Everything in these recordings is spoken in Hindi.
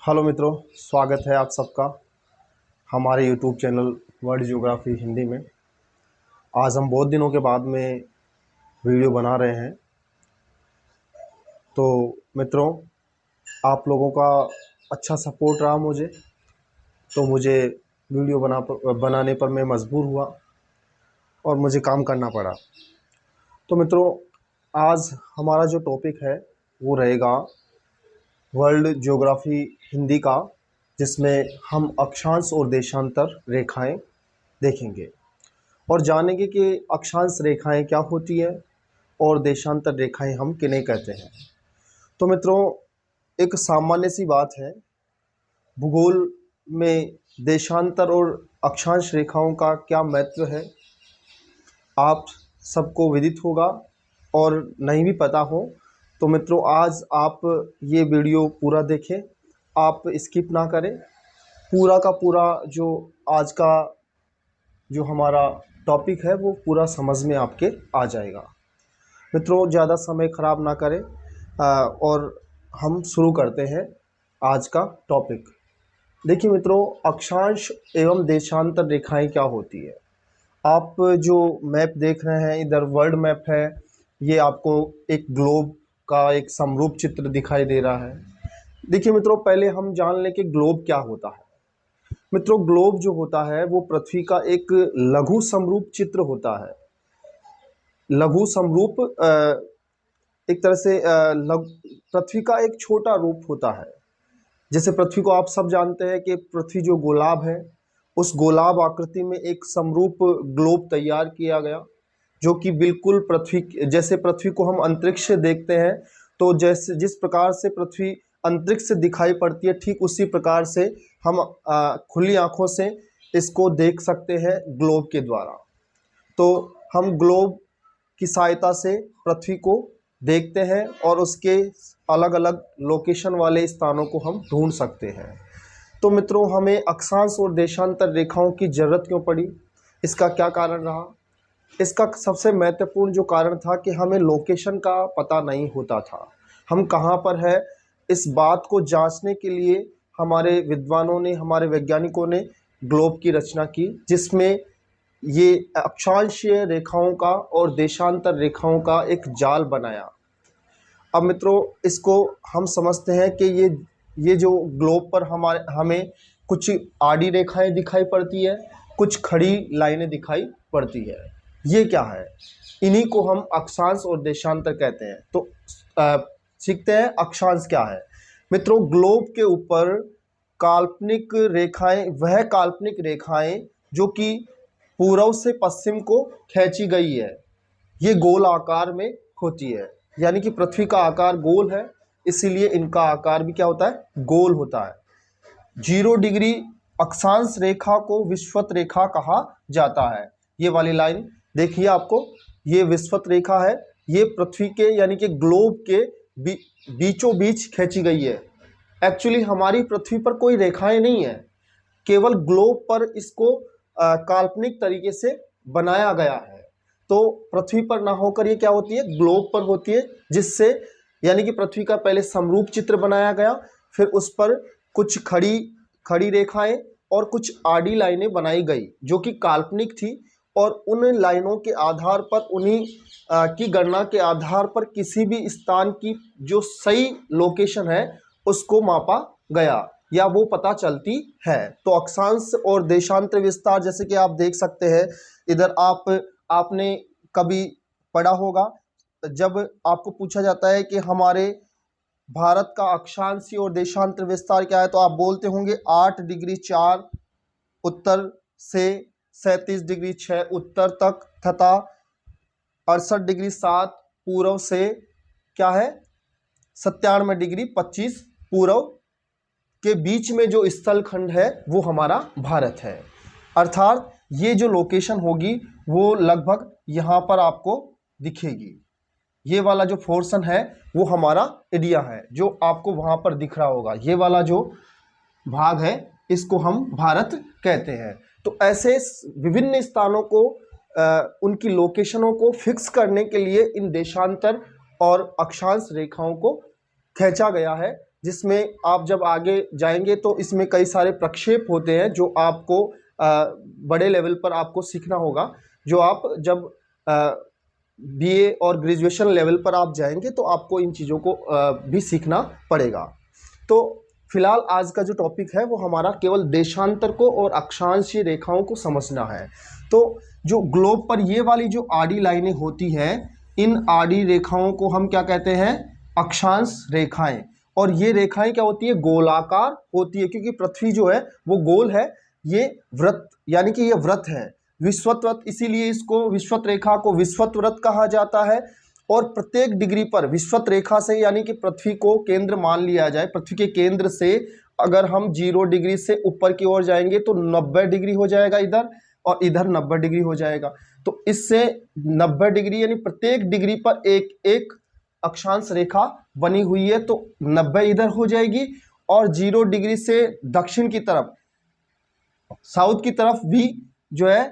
हेलो मित्रों, स्वागत है आप सबका हमारे YouTube channel world geography Hindi में। आज हम बहुत दिनों के बाद में वीडियो बना रहे हैं। तो मित्रों, आप लोगों का अच्छा सपोर्ट रहा मुझे, तो मुझे वीडियो बनाने पर मैं मजबूर हुआ और मुझे काम करना पड़ा। तो मित्रों, आज हमारा जो टॉपिक है वो रहेगा वर्ल्ड ज्योग्राफी हिंदी का, जिसमें हम अक्षांश और देशांतर रेखाएं देखेंगे और जानेंगे कि अक्षांश रेखाएं क्या होती हैं और देशांतर रेखाएं हम किन्हें कहते हैं। तो मित्रों, एक सामान्य सी बात है, भूगोल में देशांतर और अक्षांश रेखाओं का क्या महत्व है आप सबको विदित होगा, और नहीं भी पता हो तो मित्रों आज आप ये वीडियो पूरा देखें, आप स्किप ना करें। पूरा का पूरा जो आज का जो हमारा टॉपिक है वो पूरा समझ में आपके आ जाएगा। मित्रों, ज़्यादा समय ख़राब ना करें और हम शुरू करते हैं आज का टॉपिक। देखिए मित्रों, अक्षांश एवं देशांतर रेखाएं क्या होती है। आप जो मैप देख रहे हैं, इधर वर्ल्ड मैप है, ये आपको एक ग्लोब का एक समरूप चित्र दिखाई दे रहा है। देखिए मित्रों, पहले हम जान लें कि ग्लोब क्या होता है। मित्रों, ग्लोब जो होता है वो पृथ्वी का एक लघु समरूप चित्र होता है। लघु समरूप एक तरह से पृथ्वी का एक छोटा रूप होता है। जैसे पृथ्वी को आप सब जानते हैं कि पृथ्वी जो गोलाब है, उस गोलाब आकृति में एक समरूप ग्लोब तैयार किया गया, जो कि बिल्कुल पृथ्वी जैसे पृथ्वी को हम अंतरिक्ष से देखते हैं, तो जैसे जिस प्रकार से पृथ्वी अंतरिक्ष से दिखाई पड़ती है, ठीक उसी प्रकार से हम खुली आंखों से इसको देख सकते हैं ग्लोब के द्वारा। तो हम ग्लोब की सहायता से पृथ्वी को देखते हैं और उसके अलग अलग लोकेशन वाले स्थानों को हम ढूंढ सकते हैं। तो मित्रों, हमें अक्षांश और देशांतर रेखाओं की ज़रूरत क्यों पड़ी, इसका क्या कारण रहा। इसका सबसे महत्वपूर्ण जो कारण था कि हमें लोकेशन का पता नहीं होता था, हम कहाँ पर है। इस बात को जांचने के लिए हमारे विद्वानों ने, हमारे वैज्ञानिकों ने ग्लोब की रचना की, जिसमें ये अक्षांशीय रेखाओं का और देशांतर रेखाओं का एक जाल बनाया। अब मित्रों, इसको हम समझते हैं कि ये जो ग्लोब पर हमें कुछ आड़ी रेखाएं दिखाई पड़ती है, कुछ खड़ी लाइनें दिखाई पड़ती है। ये क्या है, इन्हीं को हम अक्षांश और देशांतर कहते हैं। तो सीखते हैं अक्षांश क्या है। मित्रों, ग्लोब के ऊपर काल्पनिक रेखाएं, वह काल्पनिक रेखाएं जो कि पूर्व से पश्चिम को खींची गई है, ये गोल आकार में होती है। यानी कि पृथ्वी का आकार गोल है, इसीलिए इनका आकार भी क्या होता है, गोल होता है। 0 डिग्री अक्षांश रेखा को विषुवत रेखा कहा जाता है। ये वाली लाइन देखिए, आपको ये विषुवत रेखा है, ये पृथ्वी के यानी कि ग्लोब के बीचों बीच खींची गई है। एक्चुअली हमारी पृथ्वी पर कोई रेखाएं नहीं है, केवल ग्लोब पर इसको काल्पनिक तरीके से बनाया गया है। तो पृथ्वी पर ना होकर ये क्या होती है, ग्लोब पर होती है, जिससे यानी कि पृथ्वी का पहले समरूप चित्र बनाया गया, फिर उस पर कुछ खड़ी रेखाएं और कुछ आड़ी लाइनें बनाई गई जो कि काल्पनिक थी, और उन लाइनों के आधार पर, उन्हीं की गणना के आधार पर किसी भी स्थान की जो सही लोकेशन है उसको मापा गया या वो पता चलती है। तो अक्षांश और देशांतर विस्तार, जैसे कि आप देख सकते हैं इधर, आपने कभी पढ़ा होगा, जब आपको पूछा जाता है कि हमारे भारत का अक्षांशीय और देशांतर विस्तार क्या है, तो आप बोलते होंगे 8 डिग्री 4 उत्तर से 37 डिग्री 6 उत्तर तक, तथा 68 डिग्री 7 पूर्व से क्या है, 97 डिग्री 25 पूर्व के बीच में जो स्थल खंड है वो हमारा भारत है। अर्थात ये जो लोकेशन होगी वो लगभग यहाँ पर आपको दिखेगी। ये वाला जो पोर्शन है वो हमारा एरिया है, जो आपको वहाँ पर दिख रहा होगा। ये वाला जो भाग है इसको हम भारत कहते हैं। तो ऐसे विभिन्न स्थानों को उनकी लोकेशनों को फिक्स करने के लिए इन देशांतर और अक्षांश रेखाओं को खींचा गया है, जिसमें आप जब आगे जाएंगे तो इसमें कई सारे प्रक्षेप होते हैं जो आपको बड़े लेवल पर आपको सीखना होगा। जो आप जब बीए और ग्रेजुएशन लेवल पर आप जाएंगे तो आपको इन चीज़ों को भी सीखना पड़ेगा। तो फिलहाल आज का जो टॉपिक है वो हमारा केवल देशांतर को और अक्षांशीय रेखाओं को समझना है। तो जो ग्लोब पर ये वाली जो आड़ी लाइनें होती हैं, इन आड़ी रेखाओं को हम क्या कहते हैं? अक्षांश रेखाएं। और ये रेखाएं क्या होती है? गोलाकार होती है, क्योंकि पृथ्वी जो है वो गोल है, ये वृत्त यानी कि ये वृत्त है, विषुवत वृत्त, इसीलिए इसको विषुवत रेखा को विषुवत वृत्त कहा जाता है। और प्रत्येक डिग्री पर विषुवत रेखा से यानी कि पृथ्वी को केंद्र मान लिया जाए, पृथ्वी के केंद्र से अगर हम 0 डिग्री से ऊपर की ओर जाएंगे तो 90 डिग्री हो जाएगा इधर, और इधर 90 डिग्री हो जाएगा। तो इससे 90 डिग्री यानी प्रत्येक डिग्री पर एक एक अक्षांश रेखा बनी हुई है, तो 90 इधर हो जाएगी। और 0 डिग्री से दक्षिण की तरफ, साउथ की तरफ भी जो है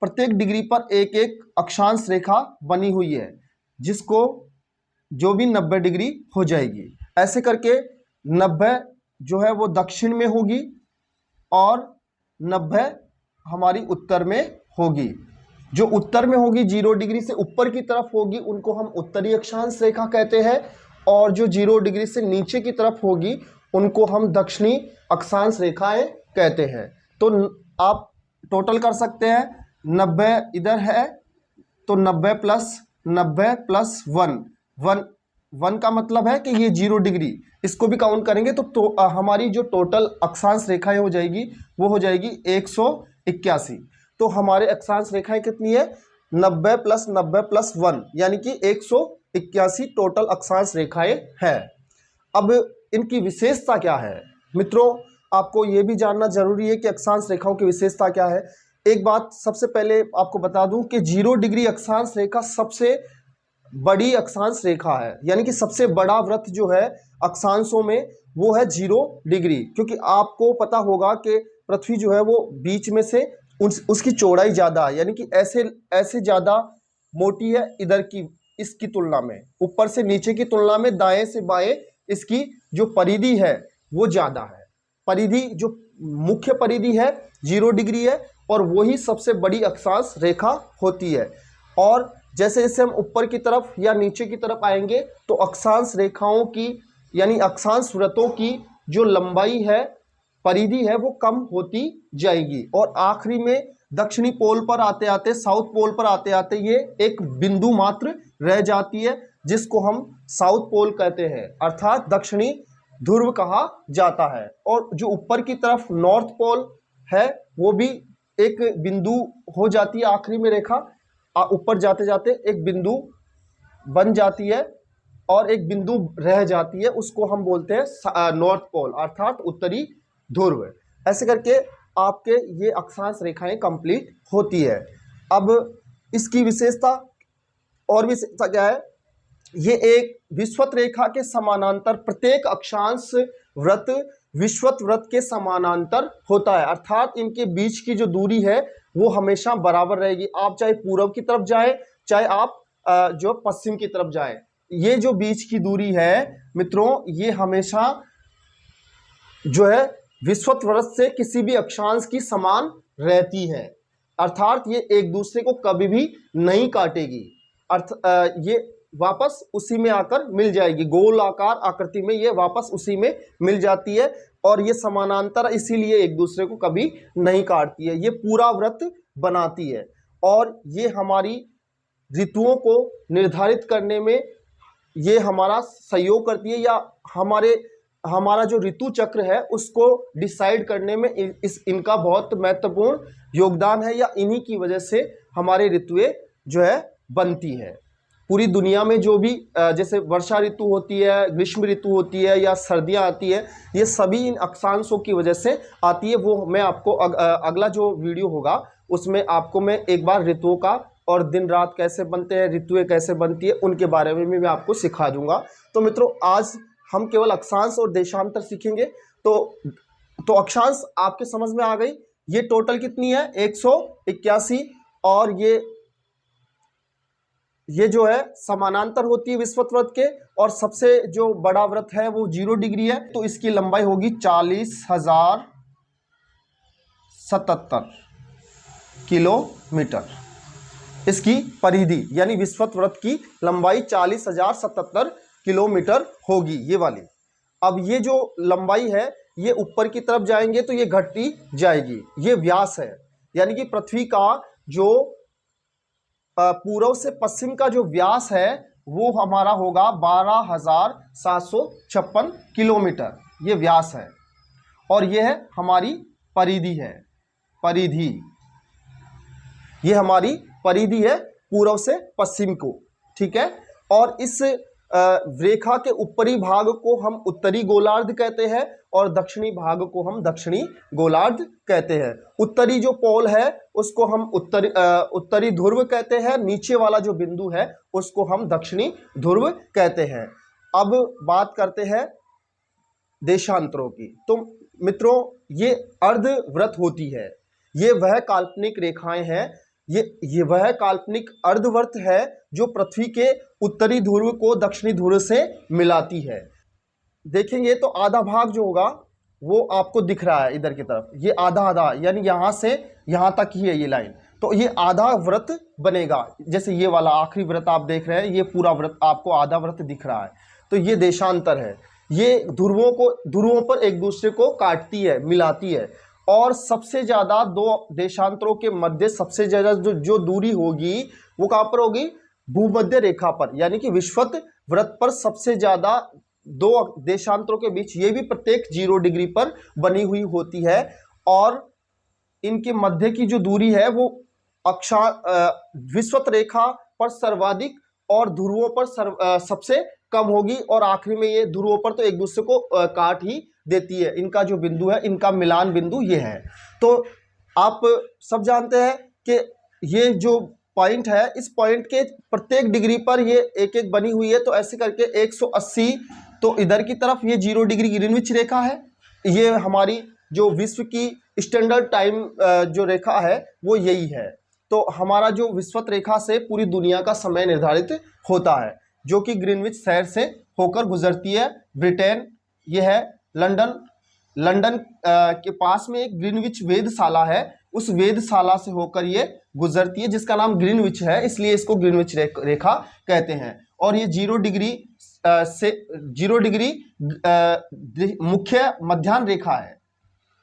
प्रत्येक डिग्री पर एक एक अक्षांश रेखा बनी हुई है, जिसको जो भी 90 डिग्री हो जाएगी। ऐसे करके 90 जो है वो दक्षिण में होगी और 90 हमारी उत्तर में होगी। जो उत्तर में होगी 0 डिग्री से ऊपर की तरफ होगी उनको हम उत्तरी अक्षांश रेखा कहते हैं, और जो 0 डिग्री से नीचे की तरफ होगी उनको हम दक्षिणी अक्षांश रेखाएं कहते हैं। तो आप टोटल कर सकते हैं, 90 इधर है तो 90 प्लस 90 प्लस 1 का मतलब है कि ये 0 डिग्री, इसको भी काउंट करेंगे तो हमारी जो टोटल अक्षांश रेखाएं हो जाएगी वो हो जाएगी 181। तो हमारे अक्षांश रेखाएं कितनी है? 90 प्लस 90 प्लस 1 यानी कि 181 टोटल अक्षांश रेखाएं है। अब इनकी विशेषता क्या है मित्रों? आपको ये भी जानना जरूरी है कि अक्षांश रेखाओं की विशेषता क्या है। एक बात सबसे पहले आपको बता दूं कि 0 डिग्री अक्षांश रेखा सबसे बड़ी अक्षांश रेखा है, यानी कि सबसे बड़ा वृत्त जो है अक्षांशों में वो है 0 डिग्री। क्योंकि आपको पता होगा कि पृथ्वी जो है वो बीच में से उसकी चौड़ाई ज़्यादा है, यानी कि ऐसे ज़्यादा मोटी है इधर की, इसकी तुलना में, ऊपर से नीचे की तुलना में दाएं से बाएं इसकी जो परिधि है वो ज़्यादा है। परिधि जो मुख्य परिधि है 0 डिग्री है, और वही सबसे बड़ी अक्षांश रेखा होती है। और जैसे जैसे हम ऊपर की तरफ या नीचे की तरफ आएंगे तो अक्षांश रेखाओं की यानी अक्षांश वृत्तों की जो लंबाई है, परिधि है, वो कम होती जाएगी। और आखिरी में दक्षिणी पोल पर आते आते, साउथ पोल पर आते आते ये एक बिंदु मात्र रह जाती है, जिसको हम साउथ पोल कहते हैं, अर्थात दक्षिणी ध्रुव कहा जाता है। और जो ऊपर की तरफ नॉर्थ पोल है वो भी एक बिंदु हो जाती है, आखिरी में रेखा ऊपर जाते जाते एक बिंदु बन जाती है और एक बिंदु रह जाती है, उसको हम बोलते हैं नॉर्थ पोल अर्थात उत्तरी ध्रुव। ऐसे करके आपके ये अक्षांश रेखाएं कंप्लीट होती है। अब इसकी विशेषता और विशेषता क्या है? ये एक विषुवत रेखा के समानांतर, प्रत्येक अक्षांश वृत्त विषुवत वृत्त के समानांतर होता है, अर्थात इनके बीच की जो दूरी है वो हमेशा बराबर रहेगी। आप चाहे पूर्व की तरफ जाए, चाहे आप जो पश्चिम की तरफ जाए, ये जो बीच की दूरी है मित्रों, ये हमेशा जो है विषुवत वृत्त से किसी भी अक्षांश की समान रहती है, अर्थात ये एक दूसरे को कभी भी नहीं काटेगी। ये वापस उसी में आकर मिल जाएगी, गोल आकार आकृति में ये वापस उसी में मिल जाती है, और ये समानांतर इसीलिए एक दूसरे को कभी नहीं काटती है, ये पूरा वृत्त बनाती है। और ये हमारी ऋतुओं को निर्धारित करने में ये हमारा सहयोग करती है, या हमारा जो ऋतु चक्र है उसको डिसाइड करने में इनका बहुत महत्वपूर्ण योगदान है, या इन्हीं की वजह से हमारी ऋतुएं जो है बनती है। पूरी दुनिया में जो भी जैसे वर्षा ऋतु होती है, ग्रीष्म ऋतु होती है, या सर्दियां आती है, ये सभी इन अक्षांशों की वजह से आती है। वो मैं आपको अगला जो वीडियो होगा उसमें आपको मैं एक बार ऋतुओं का और दिन रात कैसे बनते हैं, ऋतुएं कैसे बनती है, उनके बारे में भी मैं आपको सिखा दूंगा। तो मित्रों आज हम केवल अक्षांश और देशांतर सीखेंगे। तो अक्षांश आपके समझ में आ गई। ये टोटल कितनी है? 181, और ये ये जो है समानांतर होती है विषुवत वृत्त के, और सबसे जो बड़ा वृत्त है वो 0 डिग्री है, तो इसकी लंबाई होगी 40,077 किलोमीटर। इसकी परिधि यानी विषुवत वृत्त की लंबाई 40,077 किलोमीटर होगी, ये वाली। अब ये जो लंबाई है ये ऊपर की तरफ जाएंगे तो ये घटती जाएगी। ये व्यास है, यानी कि पृथ्वी का जो पूर्व से पश्चिम का जो व्यास है वो हमारा होगा 12,756 किलोमीटर, ये व्यास है। और ये है हमारी परिधि है, परिधि, ये हमारी परिधि है पूर्व से पश्चिम को, ठीक है। और इस रेखा के ऊपरी भाग को हम उत्तरी गोलार्ध कहते हैं और दक्षिणी भाग को हम दक्षिणी गोलार्ध कहते हैं। उत्तरी जो पोल है उसको हम उत्तरी ध्रुव कहते हैं, नीचे वाला जो बिंदु है उसको हम दक्षिणी ध्रुव कहते हैं। अब बात करते हैं देशांतरों की। तो मित्रों, ये अर्धवृत्त होती है, ये वह काल्पनिक रेखाएं हैं, ये वह काल्पनिक अर्धवृत्त है जो पृथ्वी के उत्तरी ध्रुव को दक्षिणी ध्रुव से मिलाती है। देखेंगे तो आधा भाग जो होगा वो आपको दिख रहा है इधर की तरफ, ये आधा आधा, यानी यहां से यहां तक ही है ये लाइन, तो ये आधा वृत्त बनेगा। जैसे ये वाला आखिरी वृत्त आप देख रहे हैं, ये पूरा वृत्त आपको आधा वृत्त दिख रहा है, तो ये देशांतर है। ये ध्रुवों पर एक दूसरे को काटती है, मिलाती है। और सबसे ज्यादा दो देशांतरों के मध्य सबसे ज्यादा जो दूरी होगी वो कहां पर होगी? भूमध्य रेखा पर, यानी कि विषुवत वृत्त पर सबसे ज्यादा दो देशांतरों के बीच, ये भी प्रत्येक 0 डिग्री पर बनी हुई होती है। और इनके मध्य की जो दूरी है वो विषुवत रेखा पर सर्वाधिक और ध्रुवों पर सबसे कम होगी, और आखिरी में ये ध्रुवों पर तो एक दूसरे को काट ही देती है। इनका जो बिंदु है, इनका मिलान बिंदु ये है। तो आप सब जानते हैं कि ये जो पॉइंट है, इस पॉइंट के प्रत्येक डिग्री पर ये एक एक बनी हुई है, तो ऐसे करके 180, तो इधर की तरफ ये 0 डिग्री ग्रीनविच रेखा है। ये हमारी जो विश्व की स्टैंडर्ड टाइम जो रेखा है वो यही है। तो हमारा जो विषुवत रेखा से पूरी दुनिया का समय निर्धारित होता है, जो कि ग्रीनविच शहर से होकर गुजरती है। ब्रिटेन ये है, लंदन के पास में एक ग्रीनविच वेधशाला है, उस वेधशाला से होकर ये गुजरती है, जिसका नाम ग्रीनविच है, इसलिए इसको ग्रीनविच रेखा कहते हैं। और ये 0 डिग्री से 0 डिग्री मुख्य मध्याह्न रेखा है,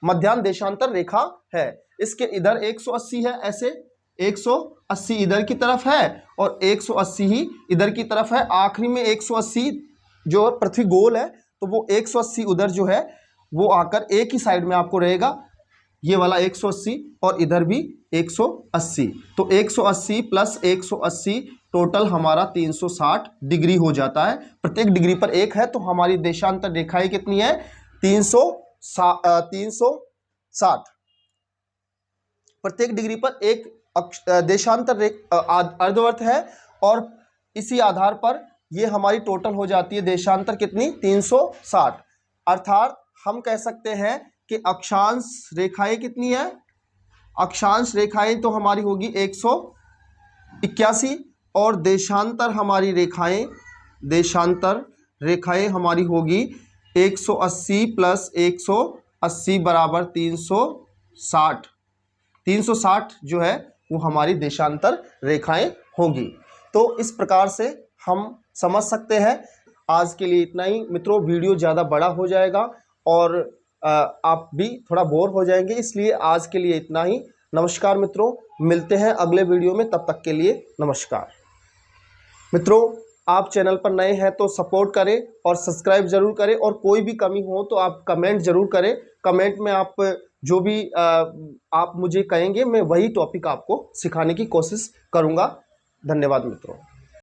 मध्याह्न देशांतर रेखा है। इसके इधर 180 है, ऐसे 180 इधर की तरफ है और 180 ही इधर की तरफ है। आखिरी में 180 जो पृथ्वी गोल है, तो वो 180 उधर जो है वो आकर एक ही साइड में आपको रहेगा, ये वाला 180 और इधर भी 180, तो 180 प्लस 180 टोटल हमारा 360 डिग्री हो जाता है। प्रत्येक डिग्री पर एक है, तो हमारी देशांतर रेखाएं कितनी है? 360। प्रत्येक डिग्री पर एक देशांतर अर्धवृत्त है, और इसी आधार पर ये हमारी टोटल हो जाती है देशांतर कितनी? 360। अर्थात हम कह सकते हैं कि अक्षांश रेखाएं कितनी है? अक्षांश रेखाएं तो हमारी होगी 181, और देशांतर रेखाएं हमारी होगी 180 प्लस 180 बराबर 360। 360 जो है वो हमारी देशांतर रेखाएं होगी। तो इस प्रकार से हम समझ सकते हैं। आज के लिए इतना ही मित्रों, वीडियो ज़्यादा बड़ा हो जाएगा और आप भी थोड़ा बोर हो जाएंगे, इसलिए आज के लिए इतना ही। नमस्कार मित्रों, मिलते हैं अगले वीडियो में, तब तक के लिए नमस्कार। मित्रों, आप चैनल पर नए हैं तो सपोर्ट करें और सब्सक्राइब जरूर करें, और कोई भी कमी हो तो आप कमेंट जरूर करें। कमेंट में आप जो भी आप मुझे कहेंगे, मैं वही टॉपिक आपको सिखाने की कोशिश करूँगा। धन्यवाद मित्रों।